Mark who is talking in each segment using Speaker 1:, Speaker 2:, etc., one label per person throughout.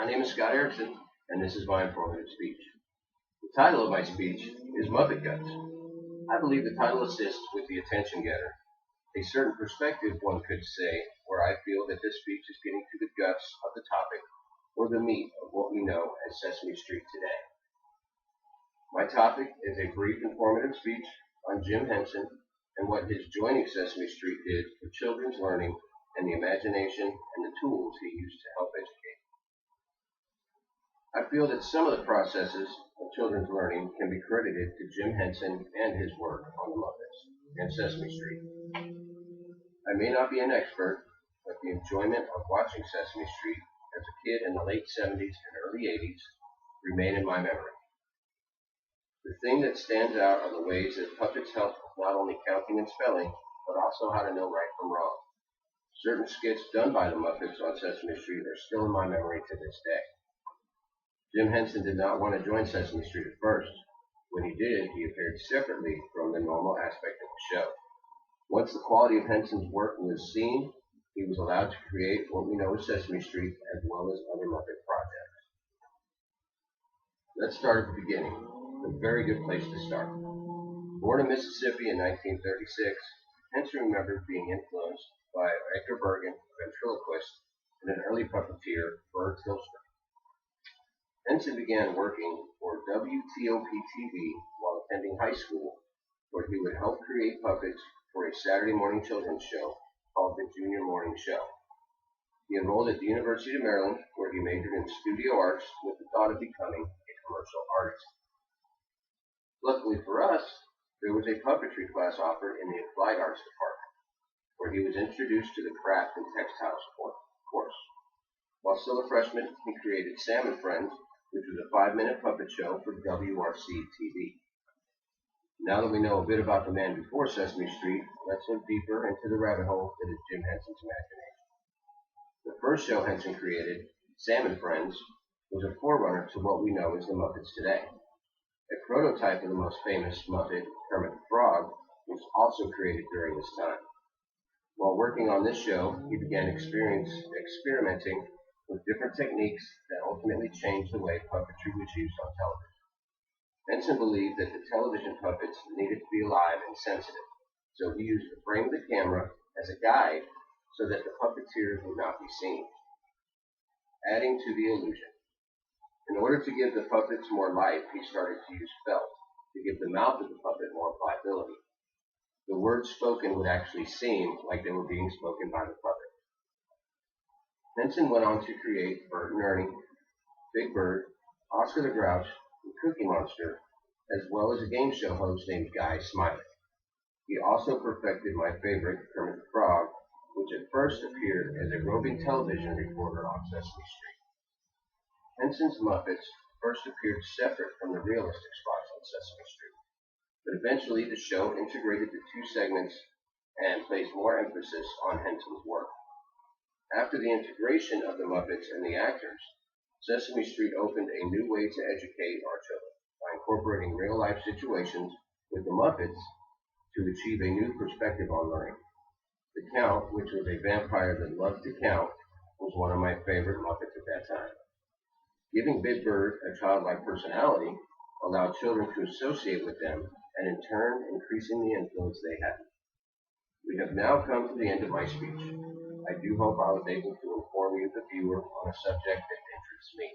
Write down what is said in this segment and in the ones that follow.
Speaker 1: My name is Scott Erickson, and this is my informative speech. The title of my speech is Muppet Guts. I believe the title assists with the attention getter, a certain perspective, one could say, where I feel that this speech is getting to the guts of the topic, or the meat of what we know as Sesame Street today. My topic is a brief informative speech on Jim Henson and what his joining Sesame Street did for children's learning and the imagination and the tools he used to help educate. I feel that some of the processes of children's learning can be credited to Jim Henson and his work on the Muppets and Sesame Street. I may not be an expert, but the enjoyment of watching Sesame Street as a kid in the late 70s and early 80s remain in my memory. The thing that stands out are the ways that puppets help with not only counting and spelling, but also how to know right from wrong. Certain skits done by the Muppets on Sesame Street are still in my memory to this day. Jim Henson did not want to join Sesame Street at first. When he did, he appeared separately from the normal aspect of the show. Once the quality of Henson's work was seen, he was allowed to create what we know as Sesame Street as well as other Muppet projects. Let's start at the beginning. A very good place to start. Born in Mississippi in 1936, Henson remembered being influenced by Edgar Bergen, a ventriloquist, and an early puppeteer, Bert Hilster. Henson began working for WTOP-TV while attending high school, where he would help create puppets for a Saturday morning children's show called the Junior Morning Show. He enrolled at the University of Maryland, where he majored in studio arts with the thought of becoming a commercial artist. Luckily for us, there was a puppetry class offered in the Applied Arts Department, where he was introduced to the craft and textiles course. While still a freshman, he created Sam and Friends, which was a 5-minute puppet show for WRC-TV. Now that we know a bit about the man before Sesame Street, let's look deeper into the rabbit hole that is Jim Henson's imagination. The first show Henson created, Sam and Friends, was a forerunner to what we know as the Muppets today. A prototype of the most famous Muppet, Kermit the Frog, was also created during this time. While working on this show, he began experimenting with different techniques that ultimately changed the way puppetry was used on television. Henson believed that the television puppets needed to be alive and sensitive, so he used the frame of the camera as a guide so that the puppeteers would not be seen, adding to the illusion. In order to give the puppets more life, he started to use felt to give the mouth of the puppet more pliability. The words spoken would actually seem like they were being spoken by the puppet. Henson went on to create Bert and Ernie, Big Bird, Oscar the Grouch, and Cookie Monster, as well as a game show host named Guy Smiley. He also perfected my favorite, Kermit the Frog, which at first appeared as a roving television reporter on Sesame Street. Henson's Muppets first appeared separate from the realistic spots on Sesame Street, but eventually the show integrated the two segments and placed more emphasis on Henson's work. After the integration of the Muppets and the actors, Sesame Street opened a new way to educate our children by incorporating real-life situations with the Muppets to achieve a new perspective on learning. The Count, which was a vampire that loved to count, was one of my favorite Muppets at that time. Giving Big Bird a childlike personality allowed children to associate with them and in turn increasing the influence they had. We have now come to the end of my speech. I do hope I was able to inform you, the viewer, on a subject that interests me.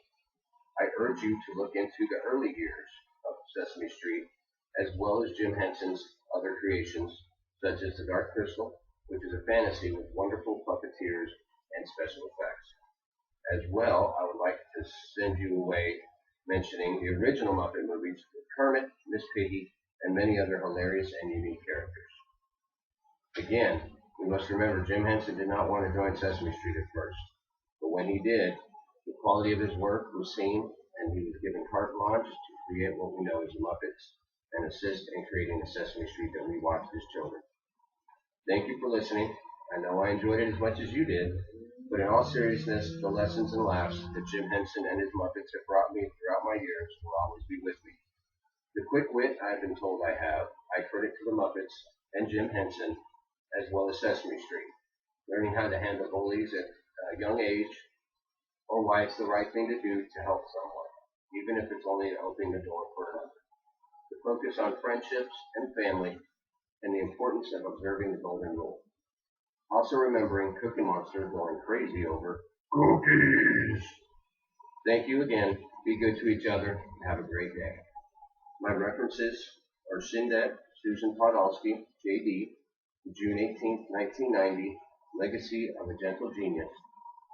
Speaker 1: I urge you to look into the early years of Sesame Street, as well as Jim Henson's other creations, such as The Dark Crystal, which is a fantasy with wonderful puppeteers and special effects. As well, I would like to send you away mentioning the original Muppet movies with Kermit, Miss Piggy, and many other hilarious and unique characters. Again, we must remember Jim Henson did not want to join Sesame Street at first, but when he did, the quality of his work was seen, and he was given carte blanche to create what we know as the Muppets and assist in creating the Sesame Street that we watched as children. Thank you for listening. I know I enjoyed it as much as you did, but in all seriousness, the lessons and laughs that Jim Henson and his Muppets have brought me throughout my years will always be with me. The quick wit I've been told I have, I credit to the Muppets and Jim Henson, as well as Sesame Street. Learning how to handle bullies at a young age or why it's the right thing to do to help someone, even if it's only opening the door for another. To focus on friendships and family and the importance of observing the golden rule. Also remembering Cookie Monster going crazy over cookies. Thank you again. Be good to each other. Have a great day. My references are Sindet, Susan Podolsky, J.D., June 18th, 1990, Legacy of a Gentle Genius,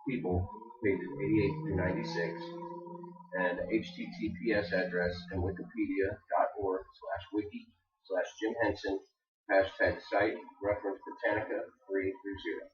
Speaker 1: People, pages 88 through 96, and HTTPS address and wikipedia.org/wiki/Jim Henson, hashtag site reference Britannica 330.